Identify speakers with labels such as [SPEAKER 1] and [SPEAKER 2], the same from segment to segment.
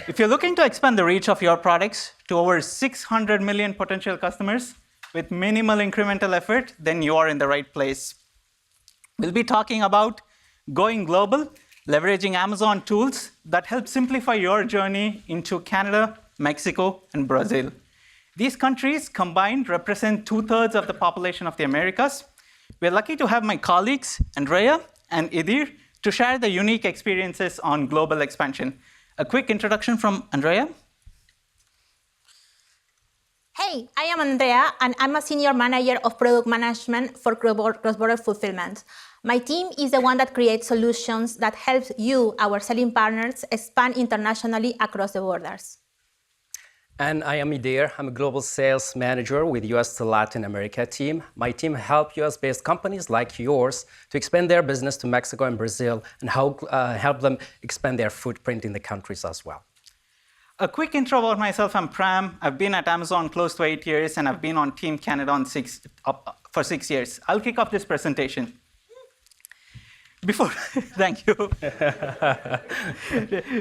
[SPEAKER 1] If you're looking to expand the reach of your products to over 600 million potential customers with minimal incremental effort, then you are in the right place. We'll be talking about going global, leveraging Amazon tools that help simplify your journey into Canada, Mexico, and Brazil. These countries combined represent 2/3 of the population of the Americas. We're lucky to have my colleagues, Andrea and Idir, to share the unique experiences on global expansion. A quick introduction from Andrea.
[SPEAKER 2] Hey, I am Andrea, and I'm a senior manager of product management for cross-border fulfillment. My team is the one that creates solutions that helps you, our selling partners, expand internationally across the borders.
[SPEAKER 3] And I am Idir. I'm a global sales manager with US to Latin America team. My team helps US-based companies like yours to expand their business to Mexico and Brazil and help them expand their footprint in the countries as well.
[SPEAKER 1] A quick intro about myself. I'm Pram. I've been at Amazon close to 8 years, and I've been on Team Canada for 6 years. I'll kick off this presentation. Thank you.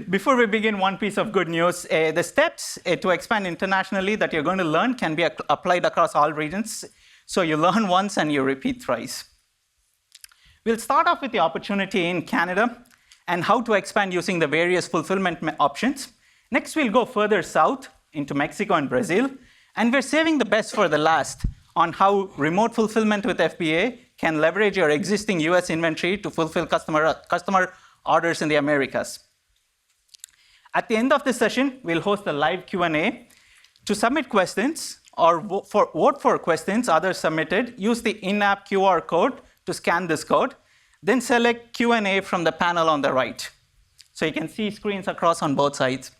[SPEAKER 1] Before we begin, one piece of good news. The steps to expand internationally that you're going to learn can be applied across all regions. So you learn once and you repeat thrice. We'll start off with the opportunity in Canada and how to expand using the various fulfillment options. Next, we'll go further south into Mexico and Brazil. And we're saving the best for the last on how remote fulfillment with FBA can leverage your existing US inventory to fulfill customer orders in the Americas. At the end of the session, we'll host a live Q&A. To submit questions or vote for questions others submitted, use the in-app QR code to scan this code. Then select Q&A from the panel on the right. So you can see screens across on both sides.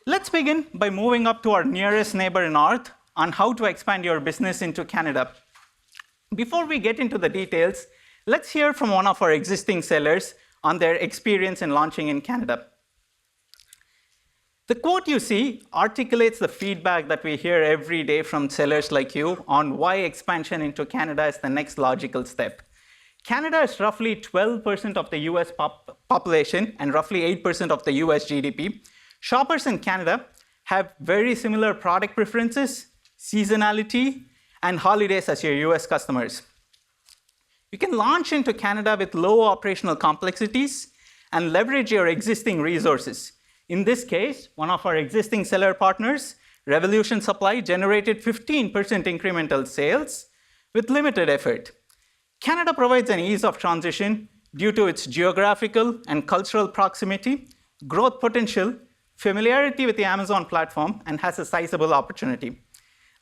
[SPEAKER 1] Let's begin by moving up to our nearest neighbor north on how to expand your business into Canada. Before we get into the details, let's hear from one of our existing sellers on their experience in launching in Canada. The quote you see articulates the feedback that we hear every day from sellers like you on why expansion into Canada is the next logical step. Canada is roughly 12% of the US population and roughly 8% of the US GDP. Shoppers in Canada have very similar product preferences, seasonality, and holidays as your US customers. You can launch into Canada with low operational complexities and leverage your existing resources. In this case, one of our existing seller partners, Revolution Supply, generated 15% incremental sales with limited effort. Canada provides an ease of transition due to its geographical and cultural proximity, growth potential, familiarity with the Amazon platform, and has a sizable opportunity.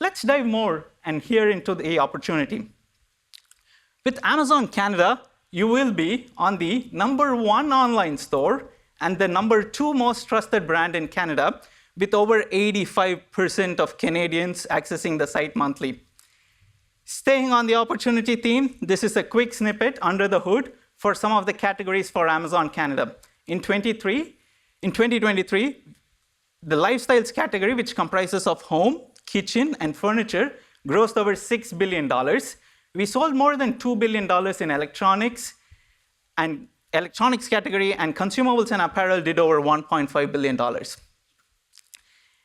[SPEAKER 1] Let's dive more and hear into the opportunity. With Amazon Canada, you will be on the #1 online store and the #2 most trusted brand in Canada, with over 85% of Canadians accessing the site monthly. Staying on the opportunity theme, this is a quick snippet under the hood for some of the categories for Amazon Canada. In 2023, the lifestyles category, which comprises of home, kitchen, and furniture, grossed over $6 billion. We sold more than $2 billion in electronics category, and consumables and apparel did over $1.5 billion.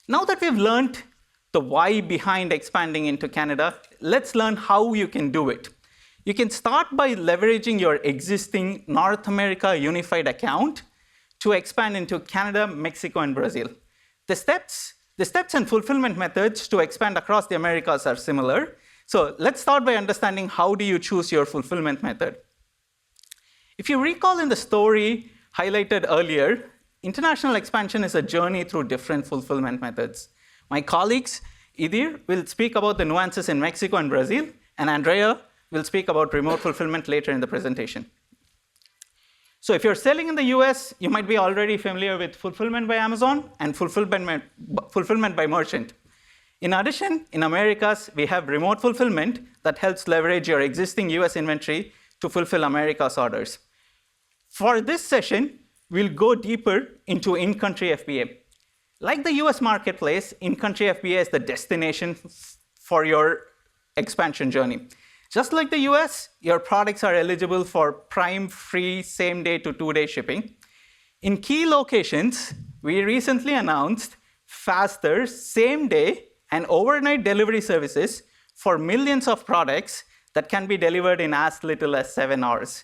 [SPEAKER 1] Now that we've learned the why behind expanding into Canada, let's learn how you can do it. You can start by leveraging your existing North America unified account to expand into Canada, Mexico, and Brazil. The steps and fulfillment methods to expand across the Americas are similar. So let's start by understanding how do you choose your fulfillment method. If you recall in the story highlighted earlier, international expansion is a journey through different fulfillment methods. My colleagues, Idir, will speak about the nuances in Mexico and Brazil, and Andrea will speak about remote fulfillment later in the presentation. So if you're selling in the US, you might be already familiar with fulfillment by Amazon and fulfillment by merchant. In addition, in Americas, we have remote fulfillment that helps leverage your existing US inventory to fulfill America's orders. For this session, we'll go deeper into in-country FBA. Like the US marketplace, in-country FBA is the destination for your expansion journey. Just like the US, your products are eligible for Prime free same-day to 2-day shipping. In key locations, we recently announced faster same-day and overnight delivery services for millions of products that can be delivered in as little as 7 hours.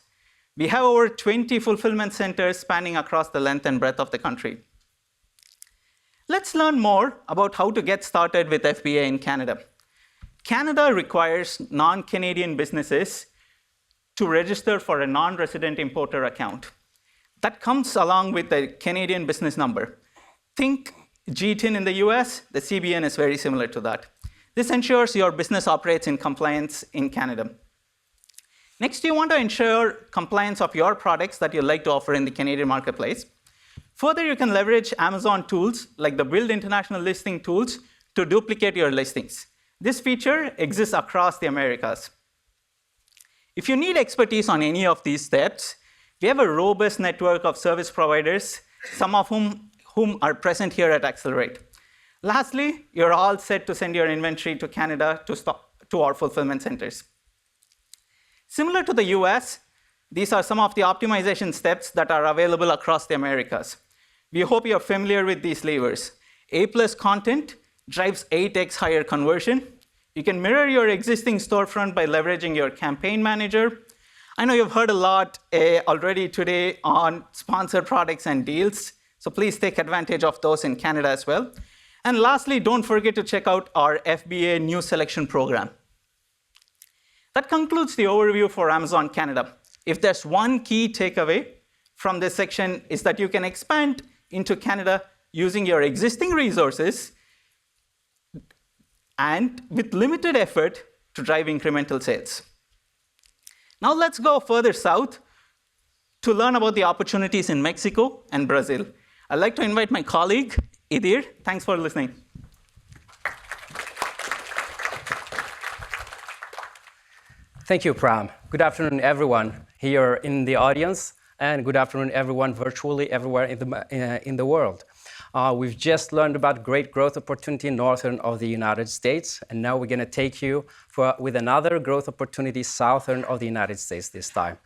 [SPEAKER 1] We have over 20 fulfillment centers spanning across the length and breadth of the country. Let's learn more about how to get started with FBA in Canada. Canada requires non-Canadian businesses to register for a non-resident importer account. That comes along with the Canadian business number. Think GTIN in the US, the CBN is very similar to that. This ensures your business operates in compliance in Canada. Next, you want to ensure compliance of your products that you like to offer in the Canadian marketplace. Further, you can leverage Amazon tools like the Build International Listing tools to duplicate your listings. This feature exists across the Americas. If you need expertise on any of these steps, we have a robust network of service providers, some of whom are present here at Accelerate. Lastly, you're all set to send your inventory to Canada to our fulfillment centers. Similar to the US, these are some of the optimization steps that are available across the Americas. We hope you're familiar with these levers. A+ content drives 8x higher conversion. You can mirror your existing storefront by leveraging your campaign manager. I know you've heard a lot already today on sponsored products and deals, so please take advantage of those in Canada as well. And lastly, don't forget to check out our FBA New Selection program. That concludes the overview for Amazon Canada. If there's one key takeaway from this section, is that you can expand into Canada using your existing resources and with limited effort to drive incremental sales. Now let's go further south to learn about the opportunities in Mexico and Brazil. I'd like to invite my colleague, Idir. Thanks for listening.
[SPEAKER 3] Thank you, Pram. Good afternoon, everyone here in the audience, and good afternoon, everyone virtually everywhere in the world. We've just learned about great growth opportunity northern of the United States, and now we're going to take you with another growth opportunity southern of the United States this time.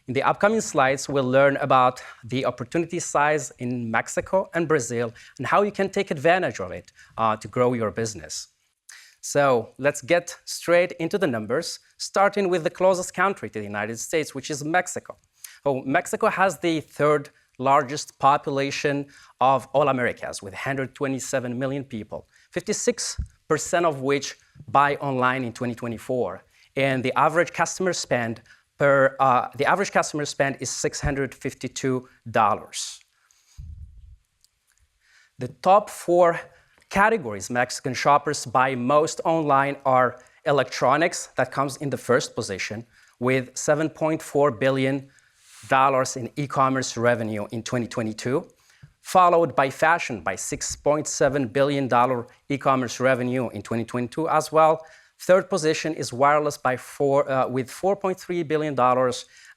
[SPEAKER 3] In the upcoming slides, we'll learn about the opportunity size in Mexico and Brazil and how you can take advantage of it to grow your business. So let's get straight into the numbers, starting with the closest country to the United States, which is Mexico. So Mexico has the third largest population of all Americas, with 127 million people, 56% of which buy online in 2024. And the average customer spend is $652. The top 4 categories Mexican shoppers buy most online are electronics, that comes in the first position, with $7.4 billion in e-commerce revenue in 2022, followed by fashion by $6.7 billion e-commerce revenue in 2022 as well. Third position is wireless with $4.3 billion,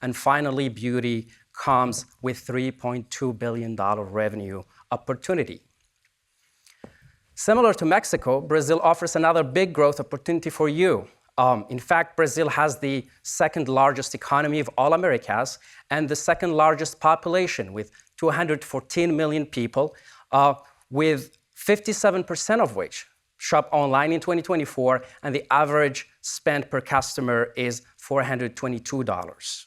[SPEAKER 3] and finally beauty comes with $3.2 billion revenue opportunity. Similar to Mexico, Brazil offers another big growth opportunity for you. In fact, Brazil has the second largest economy of all Americas and the second largest population with 214 million people, with 57% of which shop online in 2024, and the average spend per customer is $422.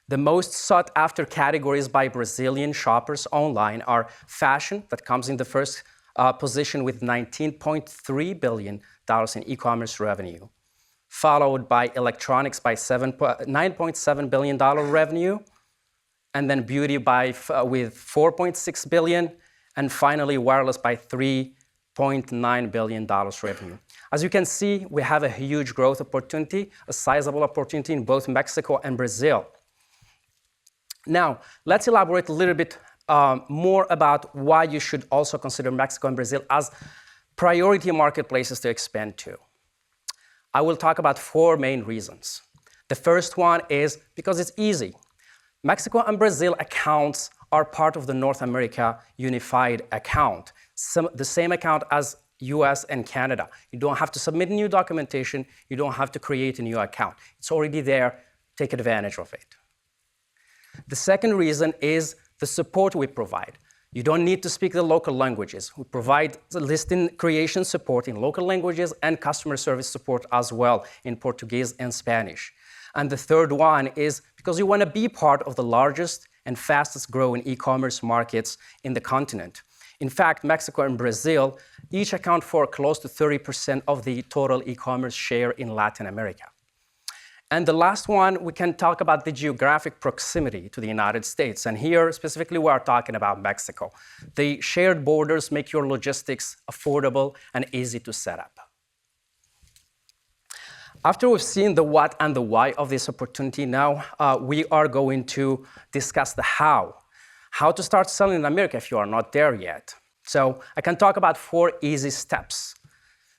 [SPEAKER 3] The most sought after categories by Brazilian shoppers online are fashion, that comes in the first position with $19.3 billion in e-commerce revenue, followed by electronics by $9.7 billion revenue, and then beauty with $4.6 billion, and finally wireless by $3.9 billion revenue. As you can see, we have a huge growth opportunity, a sizable opportunity in both Mexico and Brazil. Now, let's elaborate a little bit more about why you should also consider Mexico and Brazil as priority marketplaces to expand to. I will talk about 4 main reasons. The first one is because it's easy. Mexico and Brazil accounts are part of the North America Unified Account, the same account as US and Canada. You don't have to submit new documentation. You don't have to create a new account. It's already there. Take advantage of it. The second reason is the support we provide. You don't need to speak the local languages. We provide the listing creation support in local languages and customer service support as well in Portuguese and Spanish. And the third one is because you want to be part of the largest and fastest growing e-commerce markets in the continent. In fact, Mexico and Brazil each account for close to 30% of the total e-commerce share in Latin America. And the last one, we can talk about the geographic proximity to the United States. And here, specifically, we are talking about Mexico. The shared borders make your logistics affordable and easy to set up. After we've seen the what and the why of this opportunity, now we are going to discuss the how. How to start selling in America if you are not there yet. So I can talk about 4 easy steps.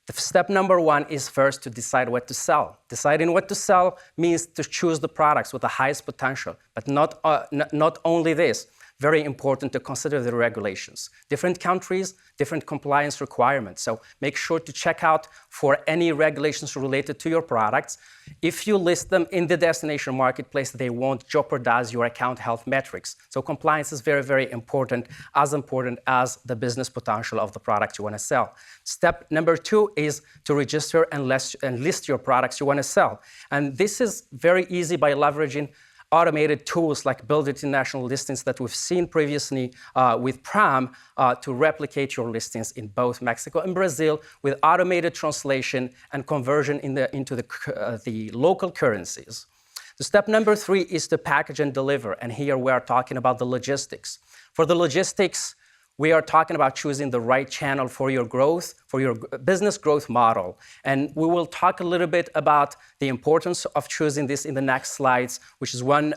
[SPEAKER 3] The step number 1 is first to decide what to sell. Deciding what to sell means to choose the products with the highest potential, but not only this, very important to consider the regulations. Different countries, different compliance requirements. So make sure to check out for any regulations related to your products. If you list them in the destination marketplace, they won't jeopardize your account health metrics. So compliance is very, very important as the business potential of the product you want to sell. Step number 2 is to register and list your products you want to sell. And this is very easy by leveraging automated tools like Build International Listings that we've seen previously with Pram to replicate your listings in both Mexico and Brazil with automated translation and conversion into the local currencies. The step number 3 is to package and deliver. And here we are talking about the logistics. For the logistics, we are talking about choosing the right channel for your growth, for your business growth model. And we will talk a little bit about the importance of choosing this in the next slides, which is one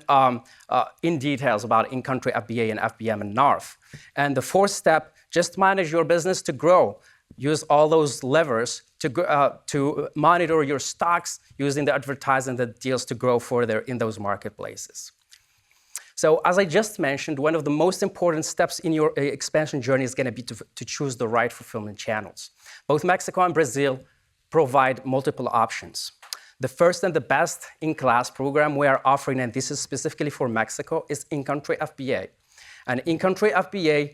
[SPEAKER 3] in details about in-country FBA and FBM and NARF. And the 4th step, just manage your business to grow. Use all those levers to monitor your stocks using the advertising, the deals to grow further in those marketplaces. So as I just mentioned, one of the most important steps in your expansion journey is going to be to choose the right fulfillment channels. Both Mexico and Brazil provide multiple options. The first and the best in-class program we are offering, and this is specifically for Mexico, is in-country FBA. And in-country FBA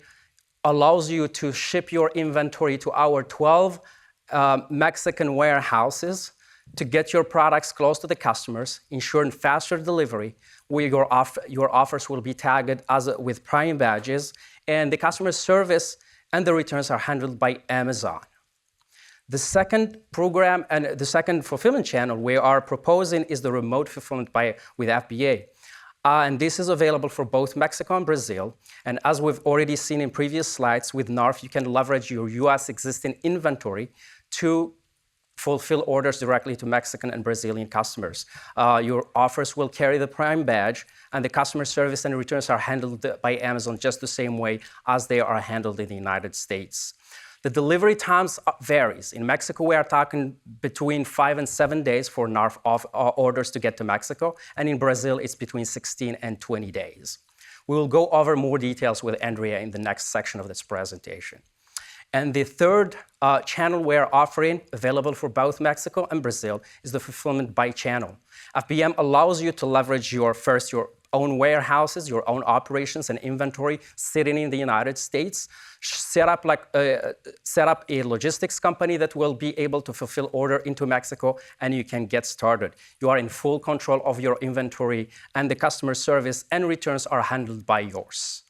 [SPEAKER 3] allows you to ship your inventory to our 12 Mexican warehouses to get your products close to the customers, ensuring faster delivery, where your offers will be tagged with Prime badges, and the customer service and the returns are handled by Amazon. The second program and the second fulfillment channel we are proposing is the remote fulfillment with FBA. And this is available for both Mexico and Brazil. And as we've already seen in previous slides, with NARF, you can leverage your US existing inventory to fulfill orders directly to Mexican and Brazilian customers. Your offers will carry the Prime badge, and the customer service and returns are handled by Amazon just the same way as they are handled in the United States. The delivery times varies. In Mexico, we are talking between 5 and 7 days for NARF orders to get to Mexico, and in Brazil, it's between 16 and 20 days. We will go over more details with Andrea in the next section of this presentation. And the third channel we're offering, available for both Mexico and Brazil, is the fulfillment by channel. FBM allows you to leverage your own warehouses, your own operations and inventory sitting in the United States, set up a logistics company that will be able to fulfill order into Mexico, and you can get started. You are in full control of your inventory, and the customer service and returns are handled by yours.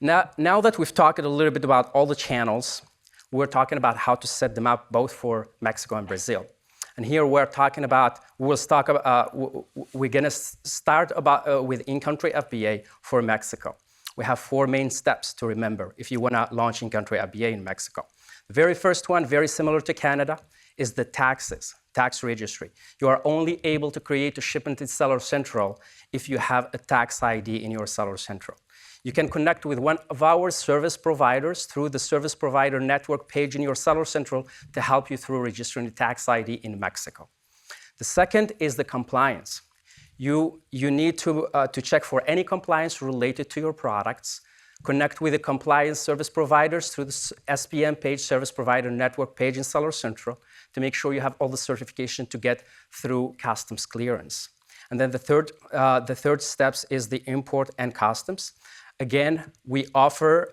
[SPEAKER 3] Now that we've talked a little bit about all the channels, we're talking about how to set them up both for Mexico and Brazil. And here we're going to start with in-country FBA for Mexico. We have 4 main steps to remember if you want to launch in-country FBA in Mexico. The very first one, very similar to Canada, is the tax registry. You are only able to create a shipment in Seller Central if you have a tax ID in your Seller Central. You can connect with one of our service providers through the service provider network page in your Seller Central to help you through registering a tax ID in Mexico. The second is the compliance. You need to check for any compliance related to your products, connect with the compliance service providers through the SPM page, service provider network page in Seller Central, to make sure you have all the certification to get through customs clearance. And then the third steps is the import and customs. Again, we offer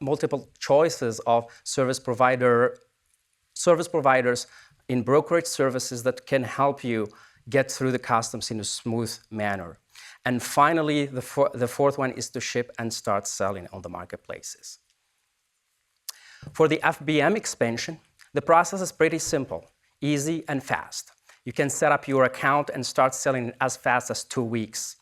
[SPEAKER 3] multiple choices of service providers in brokerage services that can help you get through the customs in a smooth manner. And finally, the fourth one is to ship and start selling on the marketplaces. For the FBM expansion, the process is pretty simple, easy and fast. You can set up your account and start selling as fast as 2 weeks.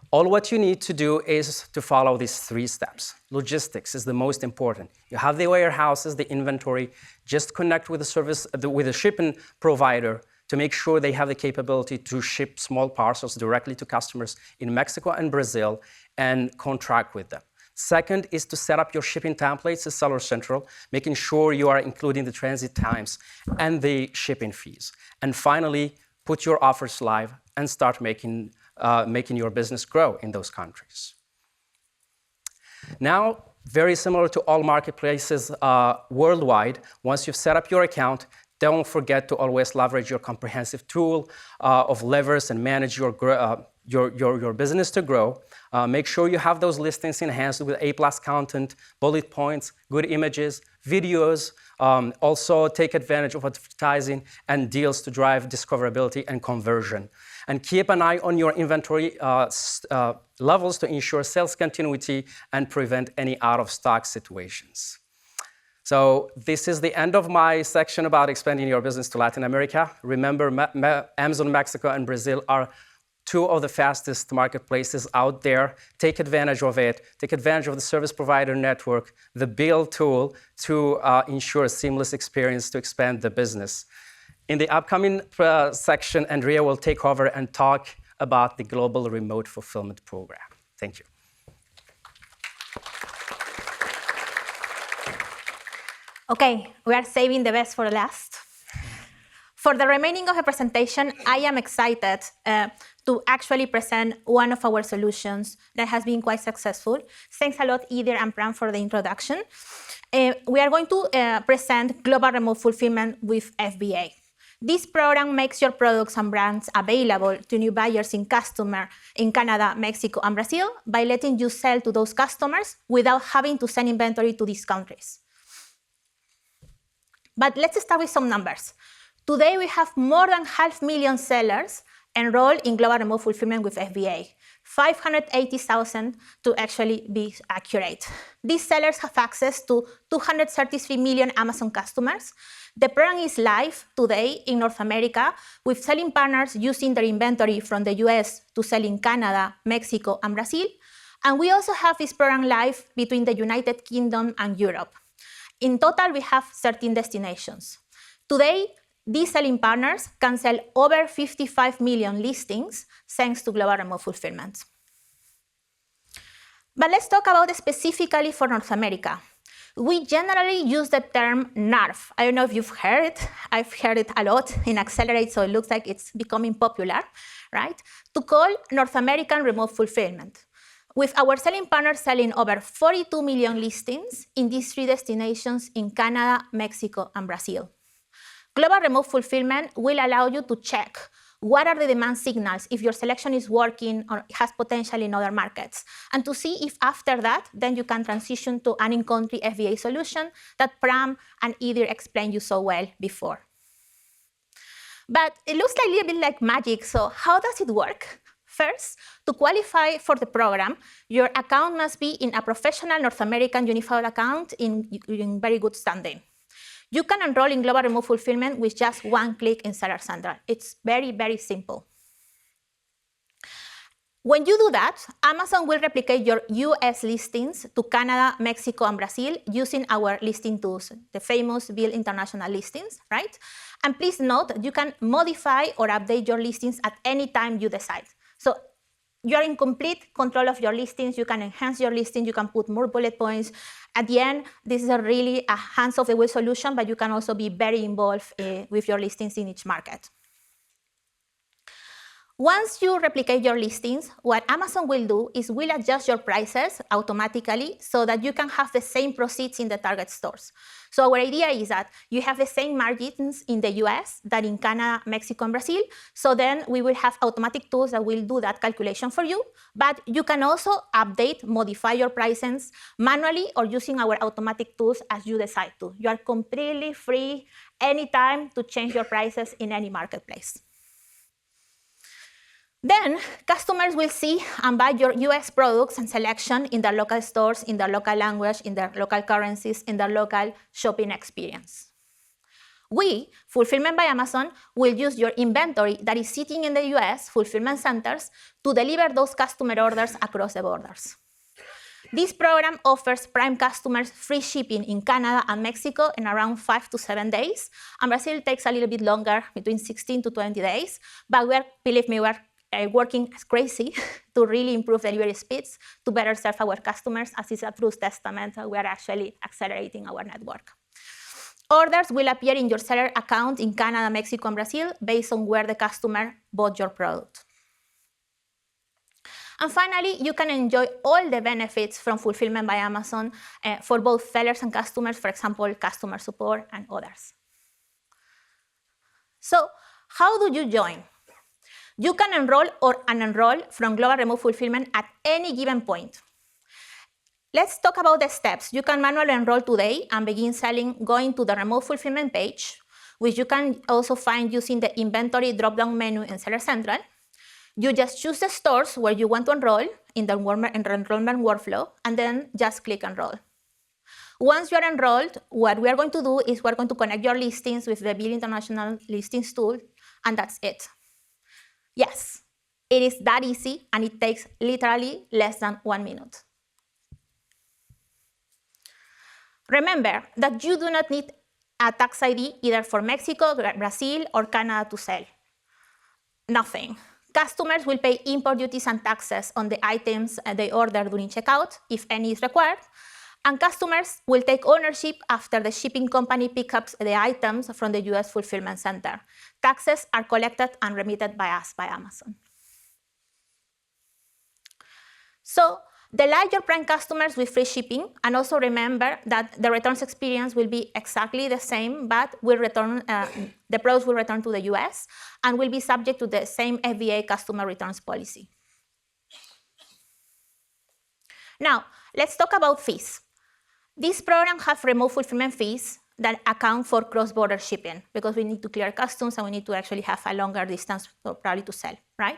[SPEAKER 3] All what you need to do is to follow these 3 steps. Logistics is the most important. You have the warehouses, the inventory, just connect with the shipping provider to make sure they have the capability to ship small parcels directly to customers in Mexico and Brazil and contract with them. Second is to set up your shipping templates at Seller Central, making sure you are including the transit times and the shipping fees. And finally, put your offers live and start making your business grow in those countries. Now, very similar to all marketplaces worldwide, once you've set up your account, don't forget to always leverage your comprehensive tool of levers and manage your business to grow. Make sure you have those listings enhanced with A+ content, bullet points, good images, videos. Also take advantage of advertising and deals to drive discoverability and conversion. And keep an eye on your inventory levels to ensure sales continuity and prevent any out-of-stock situations. So this is the end of my section about expanding your business to Latin America. Remember, Amazon Mexico and Brazil are 2 of the fastest marketplaces out there. Take advantage of it. Take advantage of the service provider network, the Build tool to ensure a seamless experience to expand the business. In the upcoming section, Andrea will take over and talk about the Global Remote Fulfillment Program. Thank you.
[SPEAKER 2] Okay, we are saving the best for last. For the remaining of the presentation, I am excited to actually present one of our solutions that has been quite successful. Thanks a lot, Idir and Pram, for the introduction. We are going to present Global Remote Fulfillment with FBA. This program makes your products and brands available to new buyers in Canada, Mexico, and Brazil by letting you sell to those customers without having to send inventory to these countries. But let's start with some numbers. Today, we have more than 500,000 sellers enrolled in Global Remote Fulfillment with FBA, 580,000 to actually be accurate. These sellers have access to 233 million Amazon customers. The program is live today in North America with selling partners using their inventory from the US to sell in Canada, Mexico, and Brazil. And we also have this program live between the United Kingdom and Europe. In total, we have 13 destinations. Today, these selling partners can sell over 55 million listings thanks to Global Remote Fulfillment. But let's talk about it specifically for North America. We generally use the term NARF. I don't know if you've heard it. I've heard it a lot in Accelerate, so it looks like it's becoming popular, right? To call North American remote fulfillment. With our selling partners selling over 42 million listings in these 3 destinations in Canada, Mexico, and Brazil. Global Remote Fulfillment will allow you to check what are the demand signals if your selection is working or has potential in other markets, and to see if after that, then you can transition to an in-country FBA solution that Pram and Idir explained you so well before. But it looks like a little bit like magic, so how does it work? First, to qualify for the program, your account must be in a professional North American unified account in very good standing. You can enroll in Global Remote Fulfillment with just 1 click in Seller Central. It's very, very simple. When you do that, Amazon will replicate your US listings to Canada, Mexico, and Brazil using our listing tools, the famous Build International Listings, right? And please note that you can modify or update your listings at any time you decide. So you are in complete control of your listings. You can enhance your listing. You can put more bullet points. At the end, this is really a hands-off-the-wheel solution, but you can also be very involved with your listings in each market. Once you replicate your listings, what Amazon will do is will adjust your prices automatically so that you can have the same proceeds in the target stores. So our idea is that you have the same margins in the US that in Canada, Mexico, and Brazil. So then we will have automatic tools that will do that calculation for you. But you can also update, modify your prices manually or using our automatic tools as you decide to. You are completely free anytime to change your prices in any marketplace. Then customers will see and buy your US products and selection in their local stores, in their local language, in their local currencies, in their local shopping experience. We, Fulfillment by Amazon, will use your inventory that is sitting in the US fulfillment centers to deliver those customer orders across the borders. This program offers Prime customers free shipping in Canada and Mexico in around 5 to 7 days, and Brazil takes a little bit longer, between 16 to 20 days, but believe me, we're working as crazy to really improve delivery speeds to better serve our customers, as is a true testament that we are actually accelerating our network. Orders will appear in your seller account in Canada, Mexico, and Brazil based on where the customer bought your product. And finally, you can enjoy all the benefits from Fulfillment by Amazon for both sellers and customers, for example, customer support and others. So how do you join? You can enroll or unenroll from Global Remote Fulfillment at any given point. Let's talk about the steps. You can manually enroll today and begin selling going to the Remote Fulfillment page, which you can also find using the Inventory drop-down menu in Seller Central. You just choose the stores where you want to enroll in the enrollment workflow, and then just click Enroll. Once you are enrolled, what we are going to do is we're going to connect your listings with the Bill International Listings tool, and that's it. Yes, it is that easy, and it takes literally less than 1 minute. Remember that you do not need a tax ID either for Mexico, Brazil, or Canada to sell. Nothing. Customers will pay import duties and taxes on the items they order during checkout, if any is required, and customers will take ownership after the shipping company picks up the items from the US fulfillment center. Taxes are collected and remitted by us, by Amazon. So delight your Prime customers with free shipping, and also remember that the returns experience will be exactly the same, but the products will return to the US and will be subject to the same FBA customer returns policy. Now, let's talk about fees. This program has remote fulfillment fees that account for cross-border shipping, because we need to clear customs and we need to actually have a longer distance probably to sell, right?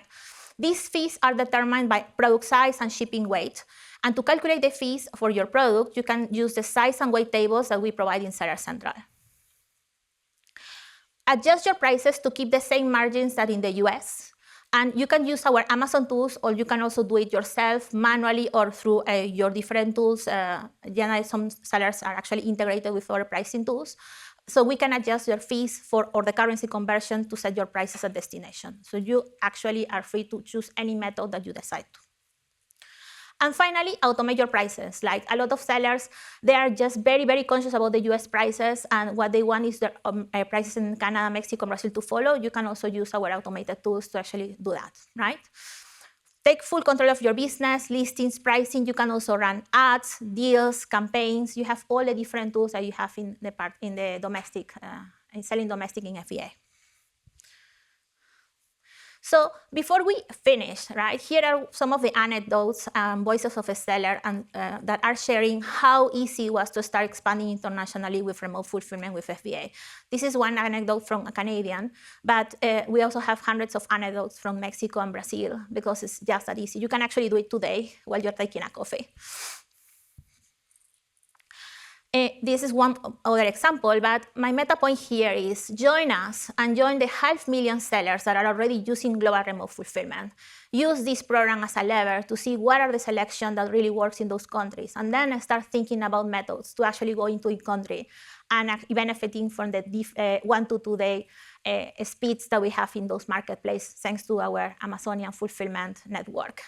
[SPEAKER 2] These fees are determined by product size and shipping weight. And to calculate the fees for your product, you can use the size and weight tables that we provide in Seller Central. Adjust your prices to keep the same margins that in the US. And you can use our Amazon tools, or you can also do it yourself manually or through your different tools. Generally, some sellers are actually integrated with our pricing tools. So we can adjust your fees or the currency conversion to set your prices at destination. So you actually are free to choose any method that you decide to. And finally, automate your prices. Like a lot of sellers, they are just very, very conscious about the US prices, and what they want is their prices in Canada, Mexico, and Brazil to follow. You can also use our automated tools to actually do that, right? Take full control of your business, listings, pricing. You can also run ads, deals, campaigns. You have all the different tools that you have in the domestic, in selling domestic in FBA. So before we finish, right, here are some of the anecdotes, voices of a seller that are sharing how easy it was to start expanding internationally with remote fulfillment with FBA. This is one anecdote from a Canadian, but we also have hundreds of anecdotes from Mexico and Brazil, because it's just that easy. You can actually do it today while you're taking a coffee. This is one other example, but my meta point here is join us and join the 500,000 sellers that are already using Global Remote Fulfillment. Use this program as a lever to see what are the selections that really works in those countries, and then start thinking about methods to actually go into a country and benefiting from the 1 to 2 day speeds that we have in those marketplaces, thanks to our Amazonian fulfillment network.